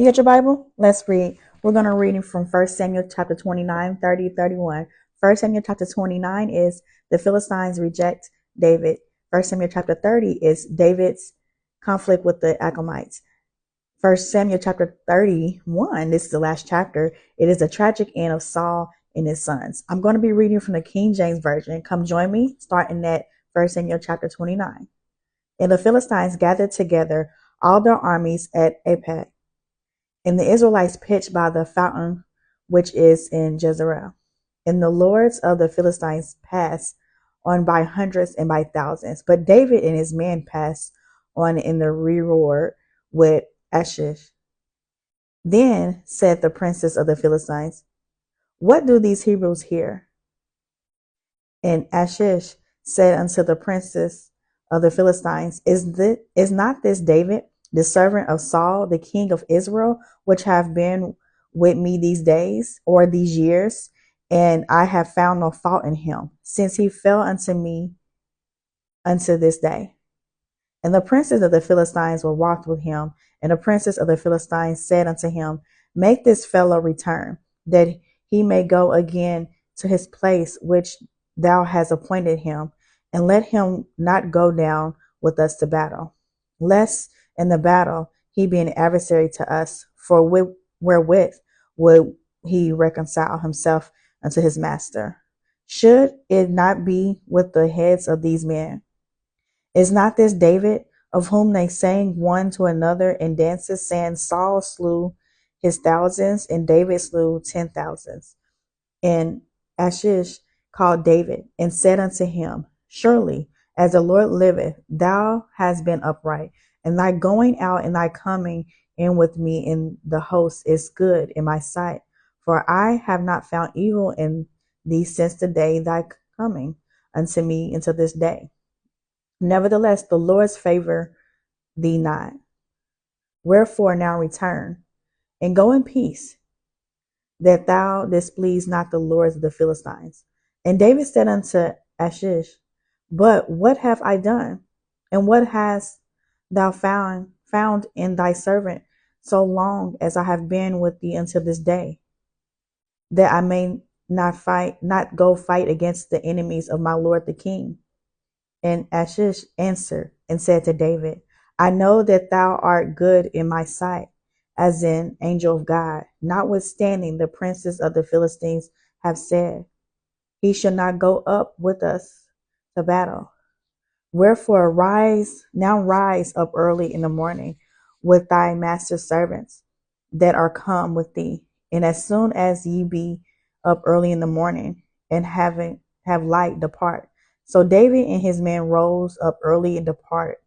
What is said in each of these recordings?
You got your Bible? Let's read. We're going to read from 1 Samuel chapter 29, 30, 31. 1 Samuel chapter 29 is the Philistines reject David. 1 Samuel chapter 30 is David's conflict with the Amalekites. 1 Samuel chapter 31, this is the last chapter. It is the tragic end of Saul and his sons. I'm going to be reading from the King James Version. Come join me, starting at 1 Samuel chapter 29. And the Philistines gathered together all their armies at Apec. And the Israelites pitched by the fountain which is in Jezreel. And the lords of the Philistines passed on by hundreds and by thousands. But David and his men passed on in the reward with Achish. Then said the princes of the Philistines, what do these Hebrews here? And Achish said unto the princes of the Philistines, is not this David, the servant of Saul, the king of Israel, which have been with me these days or these years, and I have found no fault in him, since he fell unto me unto this day. And the princes of the Philistines were wroth with him, and the princes of the Philistines said unto him, make this fellow return, that he may go again to his place which thou hast appointed him, and let him not go down with us to battle, lest in the battle he be an adversary to us, for wherewith would he reconcile himself unto his master? Should it not be with the heads of these men? Is not this David, of whom they sang one to another in dances, saying, Saul slew his thousands, and David slew 10,000s? And Achish called David, and said unto him, surely, as the Lord liveth, thou hast been upright, and thy going out and thy coming in with me in the host is good in my sight. For I have not found evil in thee since the day thy coming unto me until this day. Nevertheless, the Lord's favor thee not. Wherefore now return, and go in peace, that thou displease not the lords of the Philistines. And David said unto Achish, but what have I done? And what hast thou found in thy servant so long as I have been with thee until this day, that I may not go fight against the enemies of my lord the king? And Achish answered and said to David, I know that thou art good in my sight, as an angel of God. Notwithstanding, the princes of the Philistines have said, he shall not go up with us to battle. Wherefore rise up early in the morning with thy master's servants that are come with thee. And as soon as ye be up early in the morning, and have light, depart. So David and his men rose up early and departed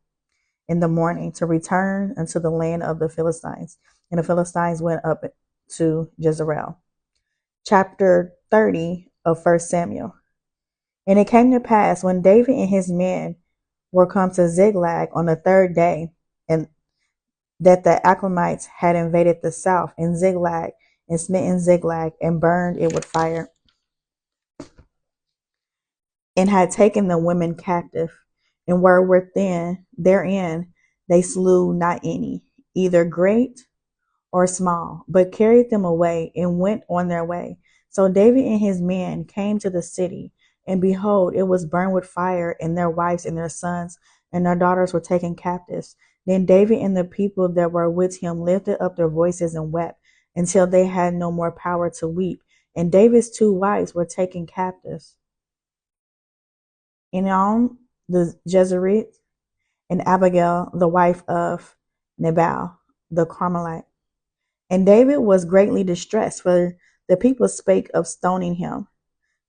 in the morning to return unto the land of the Philistines. And the Philistines went up to Jezreel. Chapter 30 of 1 Samuel. And it came to pass, when David and his men were come to Ziklag on the third day, and that the Amalekites had invaded the south in Ziklag, and smitten Ziklag, and burned it with fire, and had taken the women captive, and were therein they slew not any, either great or small, but carried them away, and went on their way. So David and his men came to the city, and behold, it was burned with fire, and their wives and their sons and their daughters were taken captives. Then David and the people that were with him lifted up their voices and wept, until they had no more power to weep. And David's two wives were taken captives, Enon the Jezreelite, and Abigail the wife of Nabal the Carmelite. And David was greatly distressed, for the people spake of stoning him,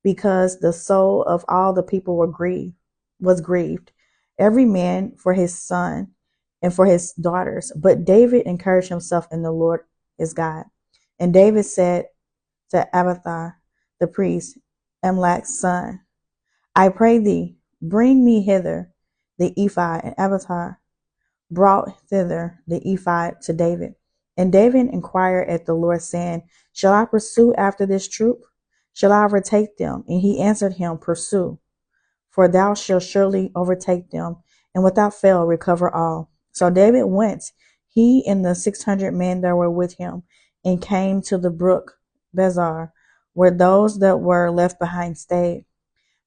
because the soul of all the people was grieved, every man for his son and for his daughters. But David encouraged himself in the Lord his God. And David said to Abiathar the priest, Amalek's son, I pray thee, bring me hither the ephod. And Abiathar brought thither the ephod to David. And David inquired at the Lord, saying, shall I pursue after this troop? Shall I overtake them? And he answered him, pursue, for thou shalt surely overtake them, and without fail recover all. So David went, he and the 600 men that were with him, and came to the brook Bezar, where those that were left behind stayed.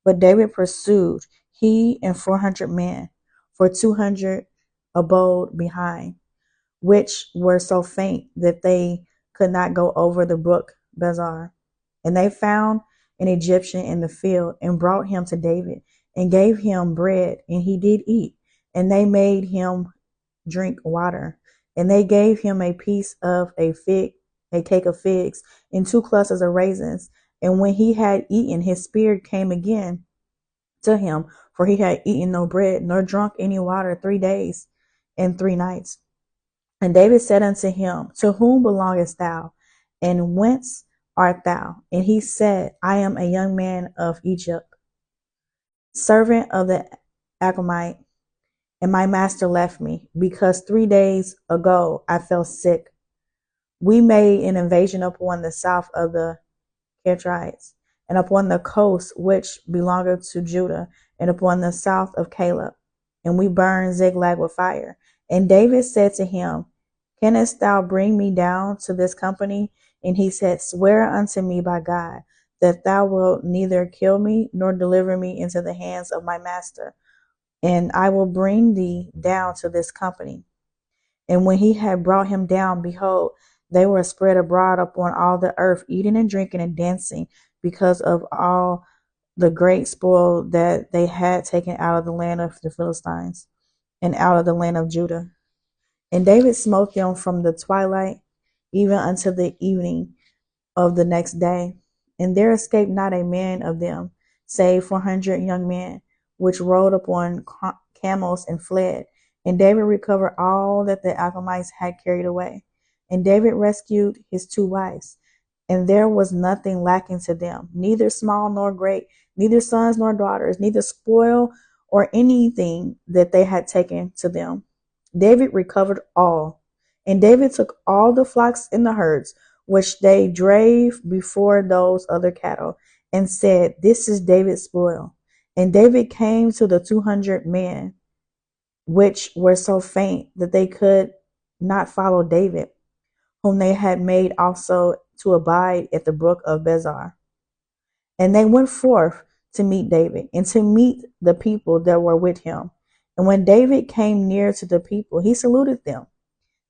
But David pursued, he and 400 men, for 200 abode behind, which were so faint that they could not go over the brook Bezar. And they found an Egyptian in the field, and brought him to David, and gave him bread, and he did eat. And they made him drink water. And they gave him a piece of a cake of figs, and 2 clusters of raisins. And when he had eaten, his spirit came again to him, for he had eaten no bread, nor drunk any water 3 days and 3 nights. And David said unto him, To whom belongest thou? And whence art thou? And he said, I am a young man of Egypt, servant of the Amalekites, and my master left me, because 3 days ago I fell sick. We made an invasion upon the south of the Amalekites, and upon the coast which belongeth to Judah, and upon the south of Caleb, and we burned Ziklag with fire. And David said to him, Canst thou bring me down to this company? And he said, Swear unto me by God, that thou wilt neither kill me, nor deliver me into the hands of my master, and I will bring thee down to this company. And when he had brought him down, behold, they were spread abroad upon all the earth, eating and drinking and dancing, because of all the great spoil that they had taken out of the land of the Philistines, and out of the land of Judah. And David smote them from the twilight even unto the evening of the next day. And there escaped not a man of them, save 400 young men, which rode upon camels and fled. And David recovered all that the Amalekites had carried away. And David rescued his 2 wives, and there was nothing lacking to them, neither small nor great, neither sons nor daughters, neither spoil or anything that they had taken to them. David recovered all. And David took all the flocks and the herds, which they drave before those other cattle, and said, This is David's spoil. And David came to the 200 men, which were so faint that they could not follow David, whom they had made also to abide at the brook of Bezar. And they went forth to meet David, and to meet the people that were with him. And when David came near to the people, he saluted them,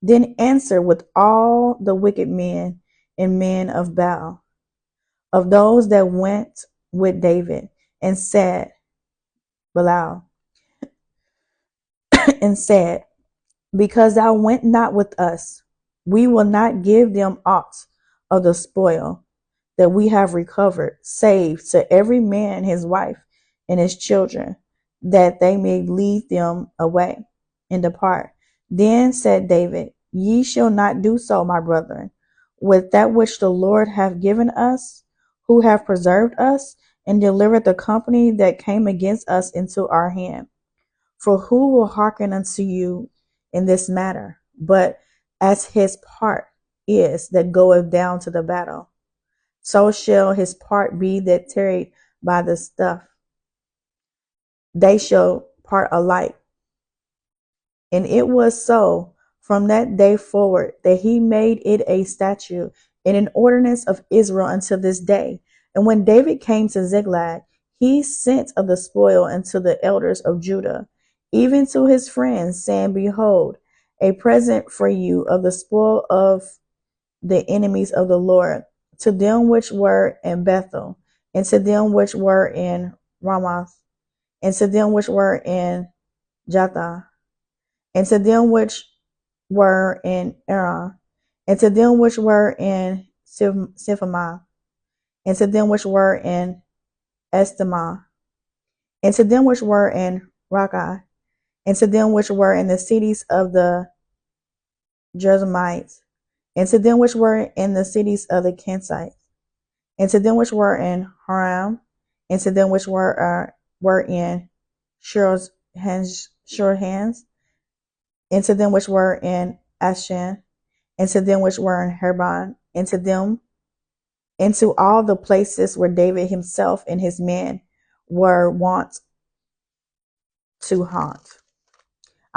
then answered with all the wicked men and men of Baal, of those that went with David, and said, Belial, and said, Because thou went not with us, we will not give them aught of the spoil that we have recovered, save to every man his wife and his children, that they may lead them away and depart. Then said David, Ye shall not do so, my brethren, with that which the Lord hath given us, who have preserved us, and delivered the company that came against us into our hand. For who will hearken unto you in this matter, but as his part is that goeth down to the battle? So shall his part be that tarried by the stuff. They shall part alike. And it was so from that day forward that he made it a statute and an ordinance of Israel until this day. And when David came to Ziklag, he sent of the spoil unto the elders of Judah, even to his friends, saying, Behold, a present for you of the spoil of the enemies of the Lord, to them which were in Bethel, and to them which were in Ramoth, and to them which were in Jathah, and to them which were in Aram, and to them which were in Siphimah, and to them which were in Estemah, and to them which were in Rakah, and to them which were in the cities of the Jerzamites, and to them which were in the cities of the Kensites, and to them which were in Haram, and to them which were in Shur's hands, and to them which were in Ashan, and to them which were in Hebron, and to them, and to all the places where David himself and his men were wont to haunt.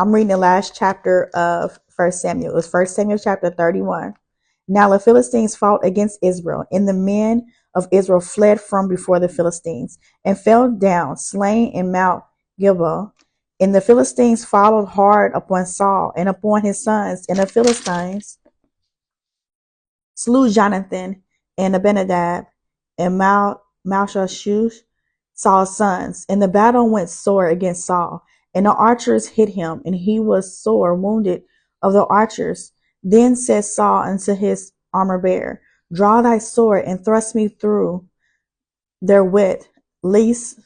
I'm reading the last chapter of 1 Samuel. It was 1 Samuel chapter 31. Now the Philistines fought against Israel, and the men of Israel fled from before the Philistines and fell down, slain in Mount Gilboa. And the Philistines followed hard upon Saul and upon his sons, and the Philistines slew Jonathan and Abinadab and Malchushu, Saul's sons. And the battle went sore against Saul, and the archers hit him, and he was sore wounded of the archers. Then said Saul unto his armor bearer, Draw thy sword and thrust me through therewith, lest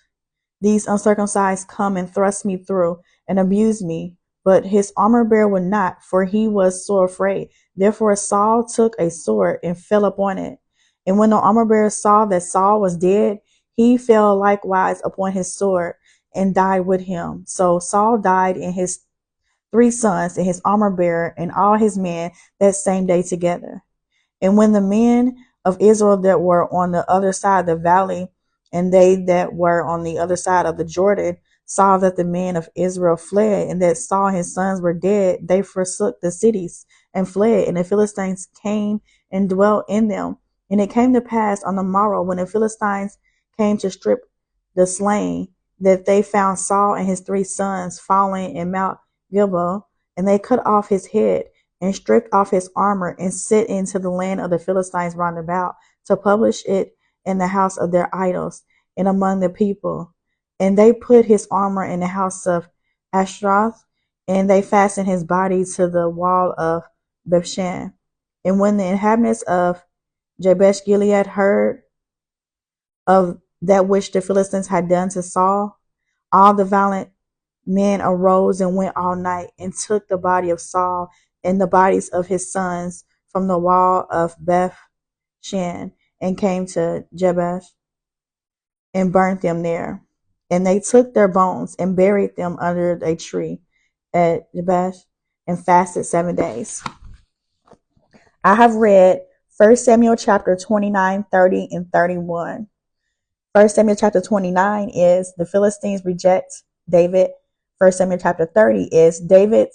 these uncircumcised come and thrust me through and abuse me. But his armor bearer would not, for he was sore afraid. Therefore Saul took a sword and fell upon it. And when the armor bearer saw that Saul was dead, he fell likewise upon his sword and died with him. So Saul died and his 3 sons and his armor bearer and all his men that same day together. And when the men of Israel that were on the other side of the valley and they that were on the other side of the Jordan saw that the men of Israel fled, and that Saul and his sons were dead, they forsook the cities and fled, and the Philistines came and dwelt in them. And it came to pass on the morrow, when the Philistines came to strip the slain, that they found Saul and his 3 sons falling in Mount Gilboa, and they cut off his head and stripped off his armor and sent into the land of the Philistines round about to publish it in the house of their idols and among the people. And they put his armor in the house of Ashtaroth, and they fastened his body to the wall of Bethshan. And when the inhabitants of Jabesh Gilead heard of that which the Philistines had done to Saul, all the valiant men arose and went all night and took the body of Saul and the bodies of his sons from the wall of Beth-shan and came to Jabesh and burnt them there. And they took their bones and buried them under a tree at Jabesh and fasted 7 days. I have read 1 Samuel chapter 29, 30, and 31. 1 Samuel chapter 29 is the Philistines reject David. 1 Samuel chapter 30 is David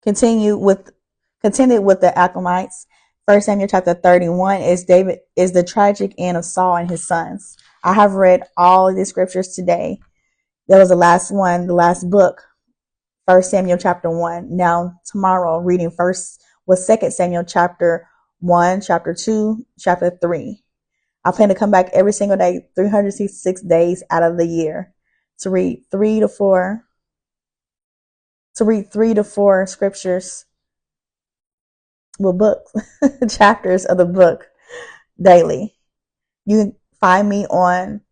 contended with the Amalekites. 1 Samuel chapter 31 is the tragic end of Saul and his sons. I have read all of the scriptures today. That was the last one, the last book, 1 Samuel chapter 1. Now tomorrow reading 2 Samuel chapter 1, chapter 2, chapter 3. I plan to come back every single day, 366 days out of the year, to read 3 to 4 scriptures, well, books, chapters of the book daily. You can find me on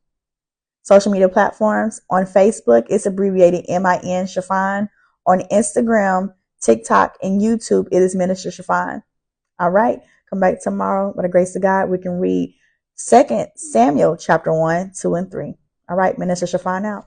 social media platforms. On Facebook, it's abbreviated MIN Chiffon. On Instagram, TikTok, and YouTube, it is Minister Chiffon. All right. Come back tomorrow. By the grace of God, we can read 2 Samuel chapter 1, 2, and 3. All right. Minister Chiffon out.